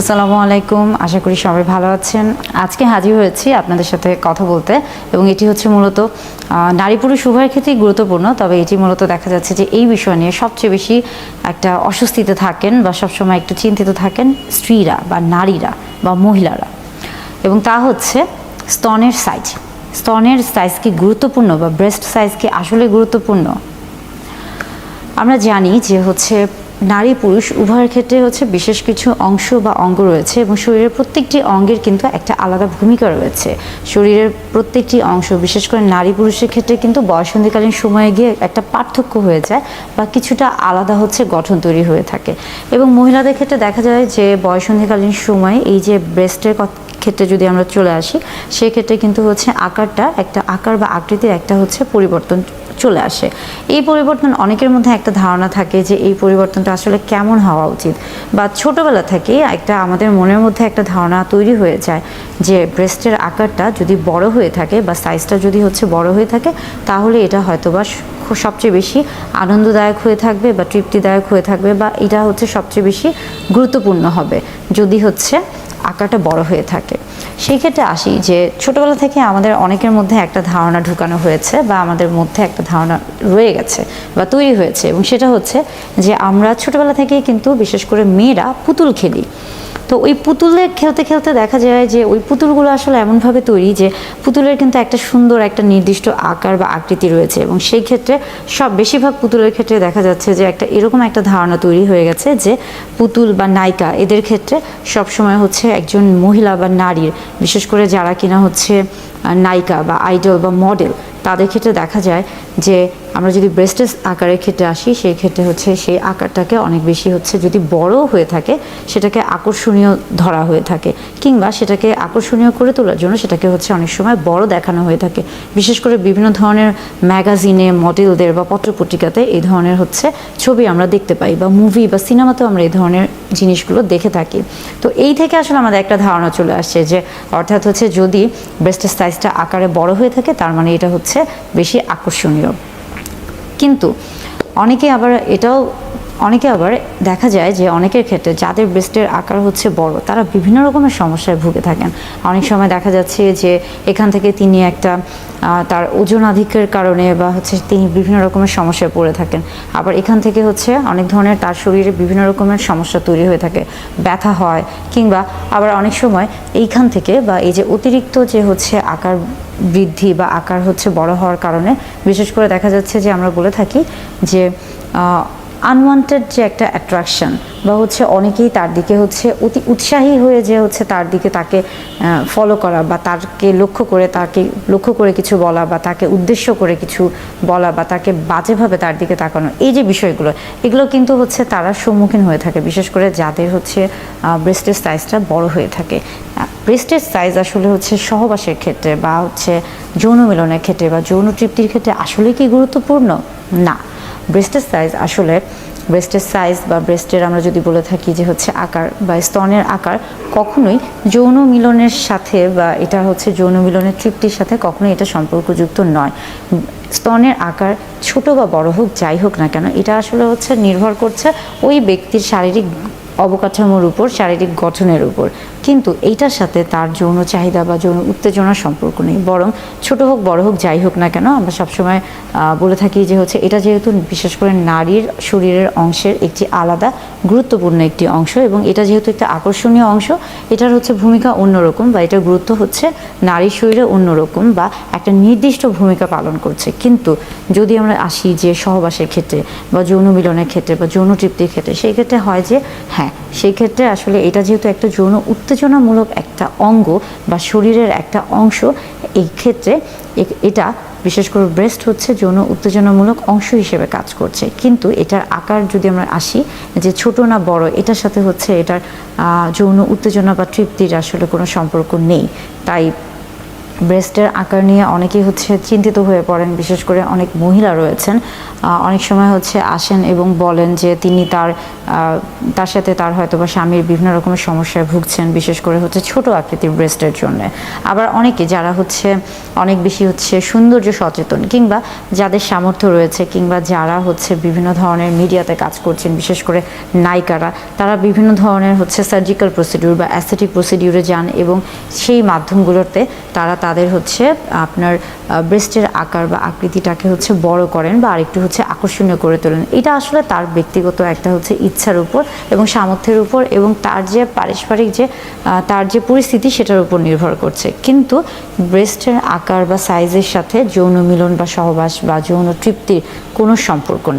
আসসালামু আলাইকুম, আশা করি সবাই ভালো আছেন। আজকে হাজির হয়েছি আপনাদের সাথে কথা বলতে, এবং এটি হচ্ছে মূলত নারী পুরুষ উভয়ের ক্ষেত্রেই গুরুত্বপূর্ণ। তবে এটি মূলত দেখা যাচ্ছে যে এই বিষয় নিয়ে সবচেয়ে বেশি একটা অস্বস্তিতে থাকেন বা সবসময় একটু চিন্তিত থাকেন স্ত্রীরা বা নারীরা বা মহিলারা, এবং তা হচ্ছে স্তনের সাইজ। স্তনের সাইজ কি গুরুত্বপূর্ণ বা ব্রেস্ট সাইজ কি আসলে গুরুত্বপূর্ণ? আমরা জানি যে হচ্ছে নারী পুরুষ উভয়ের ক্ষেত্রে হচ্ছে বিশেষ কিছু অংশ বা অঙ্গ রয়েছে, এবং শরীরের প্রত্যেকটি অঙ্গের কিন্তু একটা আলাদা ভূমিকা রয়েছে। শরীরের প্রত্যেকটি অংশ, বিশেষ করে নারী পুরুষের ক্ষেত্রে কিন্তু বয়ঃসন্ধিকালীন সময়ে গিয়ে একটা পার্থক্য হয়ে যায় বা কিছুটা আলাদা হচ্ছে গঠন তৈরি হয়ে থাকে। এবং মহিলাদের ক্ষেত্রে দেখা যায় যে বয়ঃসন্ধিকালীন সময়ে এই যে ব্রেস্টের ক্ষেত্রে যদি আমরা চলে আসি, সেক্ষেত্রে কিন্তু হচ্ছে আকারটা একটা আকার বা আকৃতির একটা হচ্ছে পরিবর্তন চলে আসে। এই পরিবর্তন অনেকের মধ্যে একটা ধারণা থাকে যে এই পরিবর্তনটা আসলে কেমন হওয়া উচিত, বা ছোটোবেলা থেকে একটা আমাদের মনের মধ্যে একটা ধারণা তৈরি হয়ে যায় যে ব্রেস্টের আকারটা যদি বড় হয়ে থাকে বা সাইজটা যদি হচ্ছে বড় হয়ে থাকে, তাহলে এটা হয়তোবা সবচেয়ে বেশি আনন্দদায়ক হয়ে থাকবে বা তৃপ্তিদায়ক হয়ে থাকবে, বা এটা হচ্ছে সবচেয়ে বেশি গুরুত্বপূর্ণ হবে যদি হচ্ছে আকারটা বড় হয়ে থাকে। সেই ক্ষেত্রে আসি যে ছোটবেলা থেকে আমাদের অনেকের মধ্যে একটা ধারণা ঢুকানো হয়েছে বা আমাদের মধ্যে একটা ধারণা রয়ে গেছে বা তৈরি হয়েছে, এবং সেটা হচ্ছে যে আমরা ছোটবেলা থেকেই কিন্তু বিশেষ করে মেয়েরা পুতুল খেলি। তো ওই পুতুলে খেলতে খেলতে দেখা যায় যে ওই পুতুলগুলো আসলে এমনভাবে তৈরি যে পুতুলের কিন্তু একটা সুন্দর একটা নির্দিষ্ট আকার বা আকৃতি রয়েছে, এবং সেই ক্ষেত্রে বেশিরভাগ পুতুলের ক্ষেত্রে দেখা যাচ্ছে যে একটা এরকম একটা ধারণা তৈরি হয়ে গেছে যে পুতুল বা নায়িকা এদের ক্ষেত্রে সবসময় হচ্ছে একজন মহিলা বা নারীর, বিশেষ করে যারা কিনা হচ্ছে নায়িকা বা আইডল বা মডেল, তাদের ক্ষেত্রে দেখা যায় যে আমরা যদি ব্রেস্টের আকারের ক্ষেত্রে আসি, সেই ক্ষেত্রে হচ্ছে সেই আকারটাকে অনেক বেশি হচ্ছে যদি বড় হয়ে থাকে সেটাকে আকর্ষণীয় ধরা হয়ে থাকে, কিংবা সেটাকে আকর্ষণীয় করে তোলার জন্য সেটাকে হচ্ছে অনেক সময় বড় দেখানো হয়ে থাকে। বিশেষ করে বিভিন্ন ধরনের ম্যাগাজিনে মডেলদের বা পত্রপত্রিকাতে এই ধরনের হচ্ছে ছবি আমরা দেখতে পাই, বা মুভি বা সিনেমাতেও আমরা এই ধরনের জিনিসগুলো দেখে থাকি। তো এই থেকে আসলে আমাদের একটা ধারণা চলে আসছে যে অর্থাৎ হচ্ছে যদি ব্রেস্টের সাইজটা আকারে বড় হয়ে থাকে, তার মানে এটা হচ্ছে বেশি আকর্ষণীয়। কিন্তু অনেকে আবার দেখা যায় যে অনেকের ক্ষেত্রে যাদের ব্রেস্টের আকার হচ্ছে বড়, তারা বিভিন্ন রকমের সমস্যায় ভুগে থাকেন। অনেক সময় দেখা যাচ্ছে যে এখান থেকে তিনি একটা তার ওজন আধিক্যের কারণে বা হচ্ছে তিনি বিভিন্ন রকমের সমস্যায় পড়ে থাকেন। আবার এখান থেকে হচ্ছে অনেক ধরনের তার শরীরে বিভিন্ন রকমের সমস্যা তৈরি হয়ে থাকে, ব্যথা হয়, কিংবা আবার অনেক সময় এইখান থেকে বা এই যে অতিরিক্ত যে হচ্ছে আকার বৃদ্ধি বা আকার হচ্ছে বড় হওয়ার কারণে বিশেষ করে দেখা যাচ্ছে যে আমরা বলে থাকি যে আনওয়ান্টেড যে একটা অ্যাট্রাকশন, বা হচ্ছে অনেকেই তার দিকে হচ্ছে অতি উৎসাহী হয়ে যে হচ্ছে তার দিকে তাকে ফলো করা, বা তাকে লক্ষ্য করে কিছু বলা, বা তাকে উদ্দেশ্য করে কিছু বলা, বা তাকে বাজেভাবে তার দিকে তাকানো, এই যে বিষয়গুলো, এগুলো কিন্তু হচ্ছে তারা সম্মুখীন হয়ে থাকে, বিশেষ করে যাদের হচ্ছে ব্রেস্টের সাইজটা বড় হয়ে থাকে। ব্রেস্টের সাইজ আসলে হচ্ছে সহবাসের ক্ষেত্রে বা হচ্ছে যৌন মিলনের ক্ষেত্রে বা যৌন তৃপ্তির ক্ষেত্রে আসলে কি গুরুত্বপূর্ণ? না। ব্রেস্টের সাইজ বা ব্রেস্টের আমরা যদি বলে থাকি যে হচ্ছে আকার বা স্তনের আকার কখনোই যৌন মিলনের সাথে বা এটা হচ্ছে যৌন মিলনের তৃপ্তির সাথে কখনোই এটা সম্পর্কযুক্ত নয়। স্তনের আকার ছোট বা বড় হোক, যাই হোক না কেন, এটা আসলে হচ্ছে নির্ভর করছে ওই ব্যক্তির শারীরিক অবকাঠামোর উপর, শারীরিক গঠনের উপর, কিন্তু এইটার সাথে তার যৌন চাহিদা বা যৌন উত্তেজনার সম্পর্ক নেই। বরং ছোট হোক বড় হোক যাই হোক না কেন, আমরা সবসময় বলে থাকি যে হচ্ছে এটা যেহেতু বিশেষ করে নারীর শরীরের অংশের একটি আলাদা গুরুত্বপূর্ণ একটি অংশ, এবং এটা যেহেতু একটা আকর্ষণীয় অংশ, এটার হচ্ছে ভূমিকা অন্যরকম, বা এটার গুরুত্ব হচ্ছে নারীর শরীরে অন্যরকম বা একটা নির্দিষ্ট ভূমিকা পালন করছে। কিন্তু যদি আমরা আসি যে সহবাসের ক্ষেত্রে বা যৌন মিলনের ক্ষেত্রে বা যৌন তৃপ্তির ক্ষেত্রে, সেই ক্ষেত্রে হয় যে হ্যাঁ, সেই ক্ষেত্রে আসলে এটা যেহেতু একটা যৌন উত্তেজনামূলক একটা অঙ্গ বা শরীরের একটা অংশ, এই ক্ষেত্রে এটা বিশেষ করে ব্রেস্ট হচ্ছে যৌন উত্তেজনামূলক অংশ হিসেবে কাজ করছে। কিন্তু এটার আকার যদি আমরা আসি যে ছোট না বড়, এটার সাথে হচ্ছে এটার যৌন উত্তেজনা বা তৃপ্তির আসলে কোনো সম্পর্ক নেই। তাই ব্রেস্টের আকার নিয়ে অনেকেই হচ্ছে চিন্তিত হয়ে পড়েন, বিশেষ করে অনেক মহিলা রয়েছেন অনেক সময় হচ্ছে আসেন এবং বলেন যে তিনি তার সাথে তার হয়তো বা স্বামীর বিভিন্ন রকমের সমস্যায় ভুগছেন, বিশেষ করে হচ্ছে ছোট আকৃতির ব্রেস্টের জন্য। আবার অনেকে যারা হচ্ছে অনেক বেশি হচ্ছে সৌন্দর্য সচেতন, কিংবা যাদের সামর্থ্য রয়েছে, কিংবা যারা হচ্ছে বিভিন্ন ধরনের মিডিয়াতে কাজ করছেন, বিশেষ করে নায়িকারা, তারা বিভিন্ন ধরনের হচ্ছে সার্জিক্যাল প্রসিডিউর বা অ্যাস্থেটিক প্রসিডিউরে যান এবং সেই মাধ্যমগুলোতে তারা তাদের হচ্ছে আপনার ব্রেস্টের আকার বা আকৃতিটাকে হচ্ছে বড় করেন বা আরেকটু হচ্ছে আকর্ষণীয় করে তোলেন। এটা আসলে তার ব্যক্তিগত একটা হচ্ছে ইচ্ছার উপর এবং সামর্থ্যের উপর এবং তার যে পারস্পরিক যে তার যে পরিস্থিতি সেটার উপর নির্ভর করছে। কিন্তু ব্রেস্টের আকার বা সাইজের সাথে যৌন মিলন বা সহবাস বা যৌন তৃপ্তির কোনো সম্পর্ক নেই।